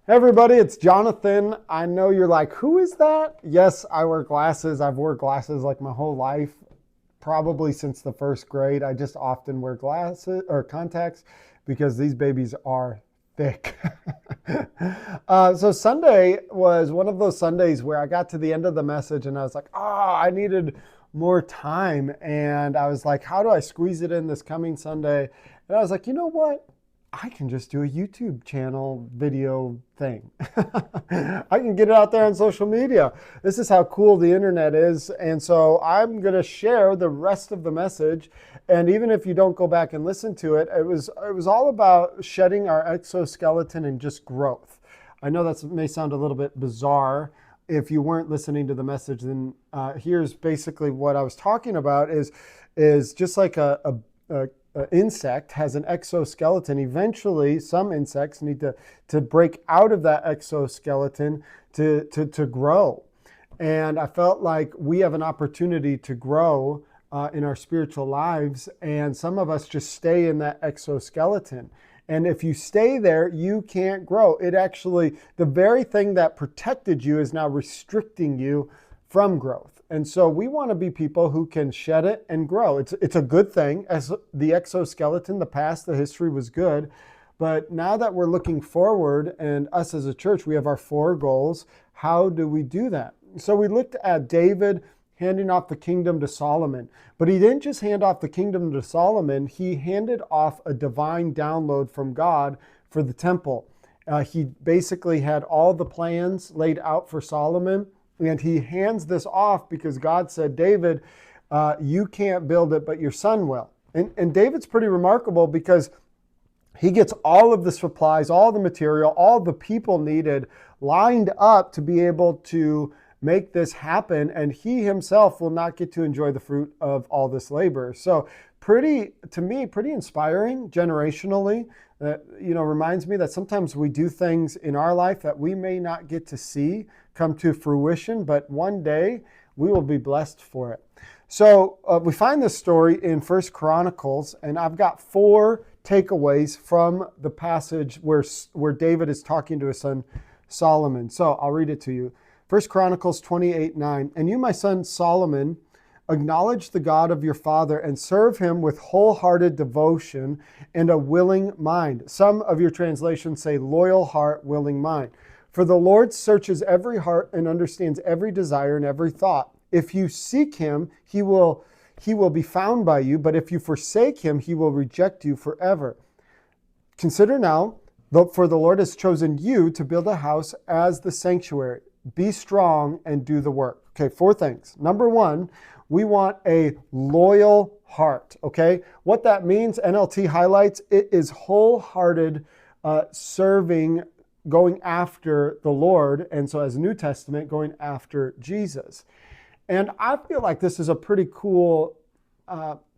Hey everybody, it's Jonathan. I know you're like, who is that? Yes, I wear glasses. I've worn glasses like my whole life, probably since the first grade. I just often wear glasses or contacts because these babies are thick. So Sunday was one of those Sundays where I got to the end of the message and I was like, I needed more time. And I was like, how do I squeeze it in this coming Sunday? And I was like, you know what? I can just do a YouTube channel video thing. I can get it out there on social media. This is how cool the internet is. And so I'm going to share the rest of the message. And even if you don't go back and listen to it, it was all about shedding our exoskeleton and just growth. I know that may sound a little bit bizarre. If you weren't listening to the message, then here's basically what I was talking about is just like a insect has an exoskeleton. Eventually, some insects need to break out of that exoskeleton to grow. And I felt like we have an opportunity to grow in our spiritual lives. And some of us just stay in that exoskeleton. And if you stay there, you can't grow. It actually, the very thing that protected you is now restricting you from growth. And so we want to be people who can shed it and grow. It's a good thing. As the exoskeleton, the past, the history was good. But now that we're looking forward, and us as a church, we have our 4 goals. How do we do that? So we looked at David handing off the kingdom to Solomon. But he didn't just hand off the kingdom to Solomon, he handed off a divine download from God for the temple. He basically had all the plans laid out for Solomon. And he hands this off because God said, David, you can't build it, but your son will. And David's pretty remarkable because he gets all of the supplies, all the material, all the people needed lined up to be able to make this happen. And he himself will not get to enjoy the fruit of all this labor. So to me, pretty inspiring generationally. Reminds me that sometimes we do things in our life that we may not get to see come to fruition, but one day we will be blessed for it. So we find this story in First Chronicles, and I've got 4 takeaways from the passage where David is talking to his son Solomon. So I'll read it to you. First Chronicles 28:9. And you, my son Solomon, acknowledge the God of your father and serve him with wholehearted devotion and a willing mind. Some of your translations say loyal heart, willing mind. For the Lord searches every heart and understands every desire and every thought. If you seek him, he will be found by you, but if you forsake him, he will reject you forever. Consider now, for the Lord has chosen you to build a house as the sanctuary. Be strong and do the work. Okay, 4 things. Number 1, we want a loyal heart, okay? What that means, NLT highlights, it is wholehearted serving, going after the Lord, and so as New Testament, going after Jesus. And I feel like this is a pretty cool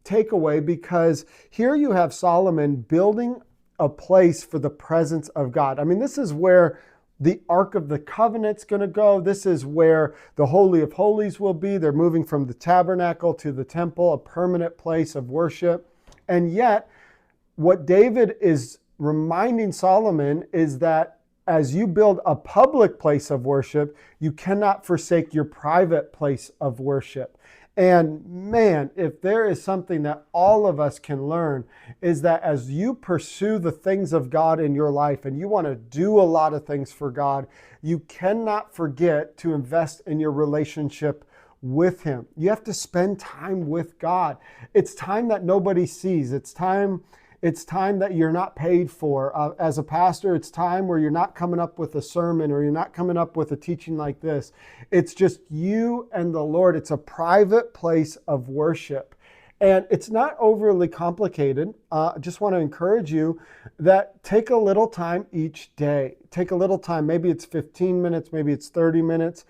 takeaway because here you have Solomon building a place for the presence of God. I mean, this is where the Ark of the Covenant's going to go. This is where the Holy of Holies will be. They're moving from the tabernacle to the temple, a permanent place of worship. And yet, what David is reminding Solomon is that as you build a public place of worship, you cannot forsake your private place of worship. And man, if there is something that all of us can learn, is that as you pursue the things of God in your life and you want to do a lot of things for God, you cannot forget to invest in your relationship with him. You have to spend time with God. It's time that nobody sees. It's time that you're not paid for. As a pastor, it's time where you're not coming up with a sermon or you're not coming up with a teaching like this. It's just you and the Lord. It's a private place of worship. And it's not overly complicated. I just want to encourage you that take a little time each day. Take a little time. Maybe it's 15 minutes, maybe it's 30 minutes.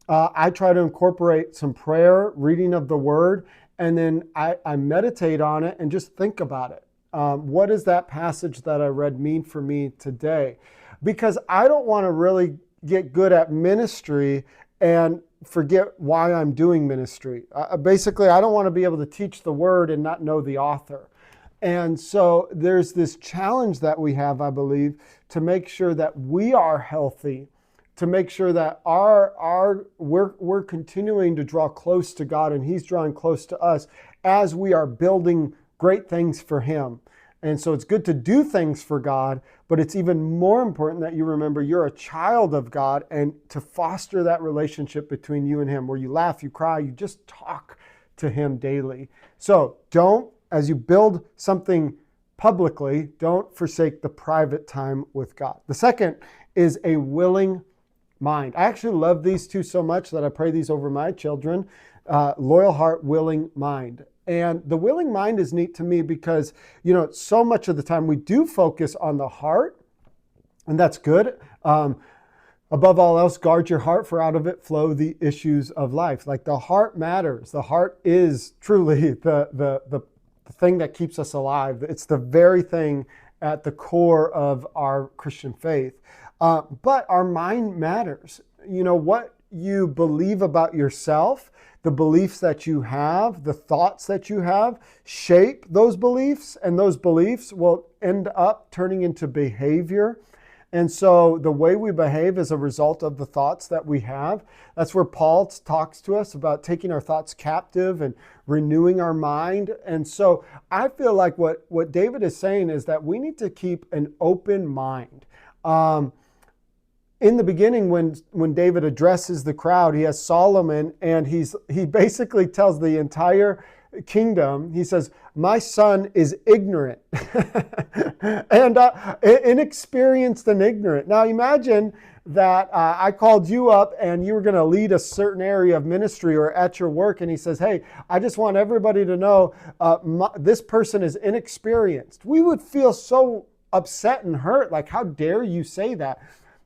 I try to incorporate some prayer, reading of the word, and then I meditate on it and just think about it. What does that passage that I read mean for me today? Because I don't want to really get good at ministry and forget why I'm doing ministry. Basically, I don't want to be able to teach the word and not know the author. And so there's this challenge that we have, I believe, to make sure that we are healthy, to make sure that we're continuing to draw close to God and He's drawing close to us as we are building great things for Him. And so it's good to do things for God, but it's even more important that you remember you're a child of God and to foster that relationship between you and Him where you laugh, you cry, you just talk to Him daily. So as you build something publicly, don't forsake the private time with God. The second is a willing mind. I actually love these two so much that I pray these over my children. Loyal heart, willing mind. And the willing mind is neat to me because, so much of the time we do focus on the heart, and that's good. Above all else, guard your heart, for out of it flow the issues of life. Like the heart matters. The heart is truly the thing that keeps us alive. It's the very thing at the core of our Christian faith. But our mind matters. What you believe about yourself, the beliefs that you have, the thoughts that you have shape those beliefs, and those beliefs will end up turning into behavior. And so the way we behave is a result of the thoughts that we have. That's where Paul talks to us about taking our thoughts captive and renewing our mind. And so I feel like what David is saying is that we need to keep an open mind. In the beginning, when David addresses the crowd, he has Solomon, and he basically tells the entire kingdom, he says, my son is ignorant and inexperienced and ignorant. Now imagine that I called you up and you were going to lead a certain area of ministry or at your work, and he says, hey, I just want everybody to know this person is inexperienced. We would feel so upset and hurt, like, how dare you say that?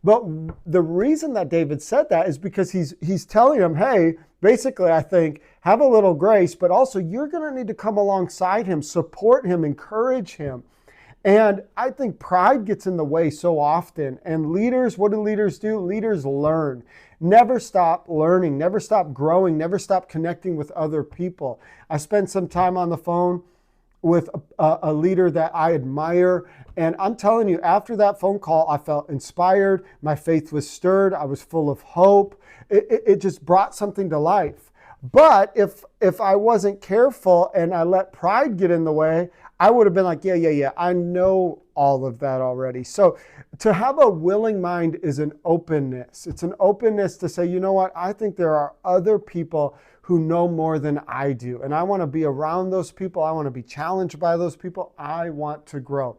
But the reason that David said that is because he's telling him, hey, basically, I think, have a little grace, but also you're going to need to come alongside him, support him, encourage him. And I think pride gets in the way so often. And leaders, what do? Leaders learn. Never stop learning, never stop growing, never stop connecting with other people. I spent some time on the phone with a leader that I admire. And I'm telling you, after that phone call, I felt inspired. My faith was stirred. I was full of hope. It just brought something to life. But if I wasn't careful and I let pride get in the way, I would have been like, yeah, I know all of that already. So to have a willing mind is an openness. It's an openness to say, you know what? I think there are other people who know more than I do. And I want to be around those people. I want to be challenged by those people. I want to grow.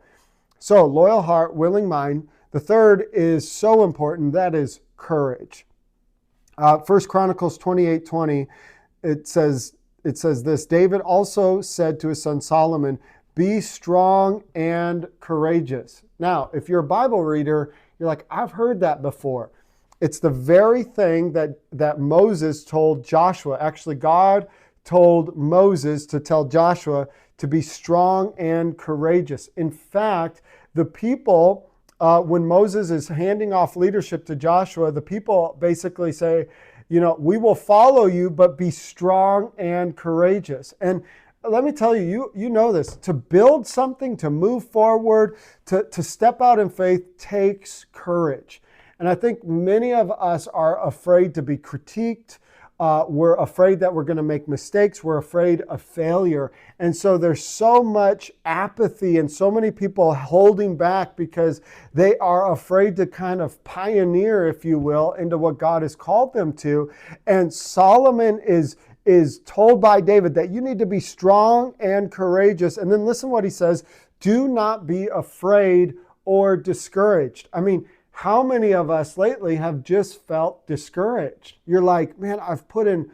So loyal heart, willing mind. The third is so important. That is courage. 1 Chronicles 28:20, it says this, David also said to his son Solomon, be strong and courageous. Now, if you're a Bible reader, you're like, I've heard that before. It's the very thing that Moses told Joshua. Actually, God told Moses to tell Joshua to be strong and courageous. In fact, the people, when Moses is handing off leadership to Joshua, the people basically say, we will follow you, but be strong and courageous. And let me tell you, you know this, to build something, to move forward, to step out in faith takes courage. And I think many of us are afraid to be critiqued. We're afraid that we're going to make mistakes. We're afraid of failure. And so there's so much apathy and so many people holding back because they are afraid to kind of pioneer, if you will, into what God has called them to. And Solomon is told by David that you need to be strong and courageous. And then listen what he says, do not be afraid or discouraged. I mean, how many of us lately have just felt discouraged? You're like, man, I've put in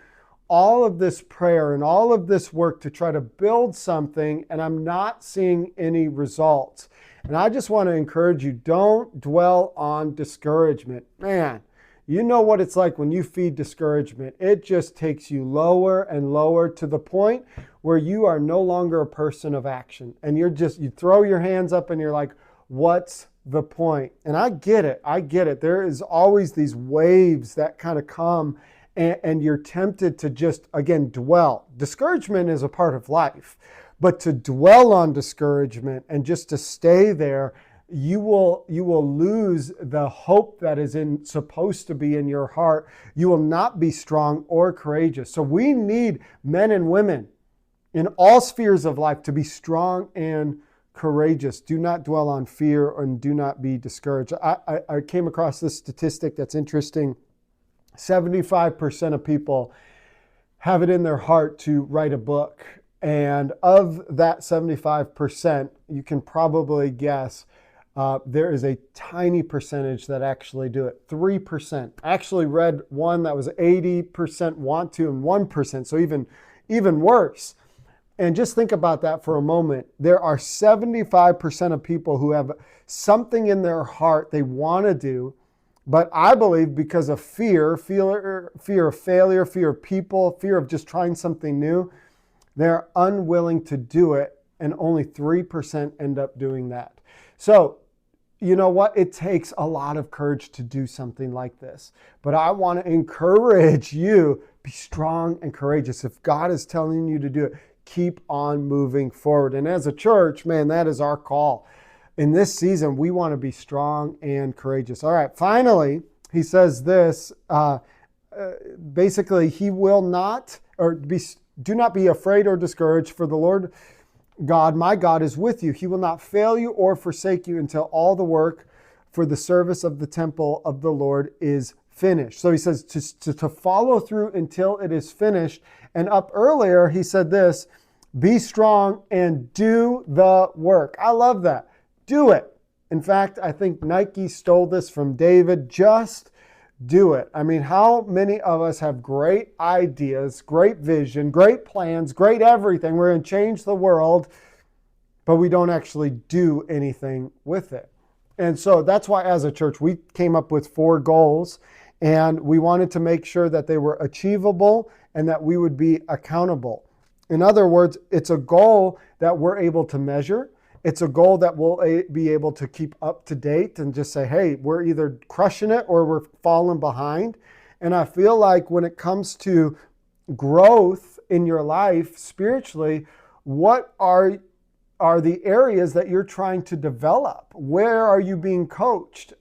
all of this prayer and all of this work to try to build something, and I'm not seeing any results. And I just want to encourage you, don't dwell on discouragement. Man, you know what it's like when you feed discouragement. It just takes you lower and lower to the point where you are no longer a person of action. And you throw your hands up and you're like, what's the point? And I get it. There is always these waves that kind of come and you're tempted to just, again, dwell. Discouragement is a part of life. But to dwell on discouragement and just to stay there, you will lose the hope that is supposed to be in your heart. You will not be strong or courageous. So we need men and women in all spheres of life to be strong and courageous. Do not dwell on fear and do not be discouraged. I came across this statistic that's interesting. 75% of people have it in their heart to write a book. And of that 75%, you can probably guess there is a tiny percentage that actually do it. 3%. I actually read one that was 80% want to and 1%. So even worse. And just think about that for a moment. There are 75% of people who have something in their heart they want to do, but I believe because of fear of failure, fear of people, fear of just trying something new, they're unwilling to do it, and only 3% end up doing that. So, you know what? It takes a lot of courage to do something like this. But I want to encourage you, be strong and courageous. If God is telling you to do it, keep on moving forward. And as a church, man, that is our call. In this season, we want to be strong and courageous. All right, finally, he says this, basically, he will not, do not be afraid or discouraged, for the Lord God, my God, is with you. He will not fail you or forsake you until all the work for the service of the temple of the Lord is finished. So he says to follow through until it is finished. And up earlier, he said this, be strong and do the work. I love that. Do it. In fact, I think Nike stole this from David. Just do it. I mean, how many of us have great ideas, great vision, great plans, great everything? We're going to change the world, but we don't actually do anything with it. And so that's why as a church, we came up with 4 goals, and we wanted to make sure that they were achievable and that we would be accountable. In other words, it's a goal that we're able to measure. It's a goal that we'll be able to keep up to date and just say, hey, we're either crushing it or we're falling behind. And I feel like when it comes to growth in your life spiritually, what are the areas that you're trying to develop? Where are you being coached?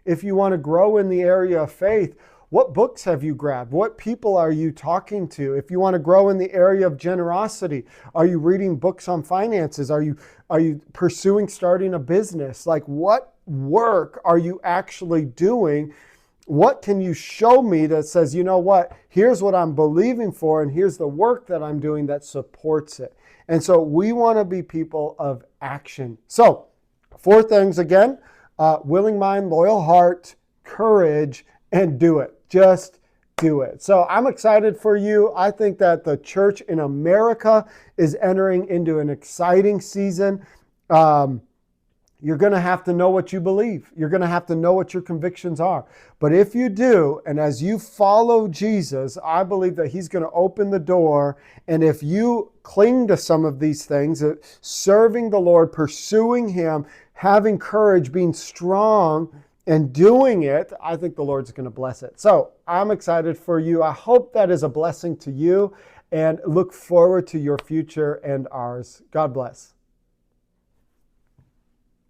If you want to grow in the area of faith, what books have you grabbed? What people are you talking to? If you want to grow in the area of generosity, are you reading books on finances? Are you pursuing starting a business? Like, what work are you actually doing? What can you show me that says, you know what, here's what I'm believing for, and here's the work that I'm doing that supports it. And so we want to be people of action. So 4 things again, willing mind, loyal heart, courage, and do it. Just do it. So I'm excited for you. I think that the church in America is entering into an exciting season. You're going to have to know what you believe. You're going to have to know what your convictions are. But if you do, and as you follow Jesus, I believe that he's going to open the door. And if you cling to some of these things, serving the Lord, pursuing him, having courage, being strong, and doing it, I think the Lord's going to bless it. So I'm excited for you. I hope that is a blessing to you, and look forward to your future and ours. God bless.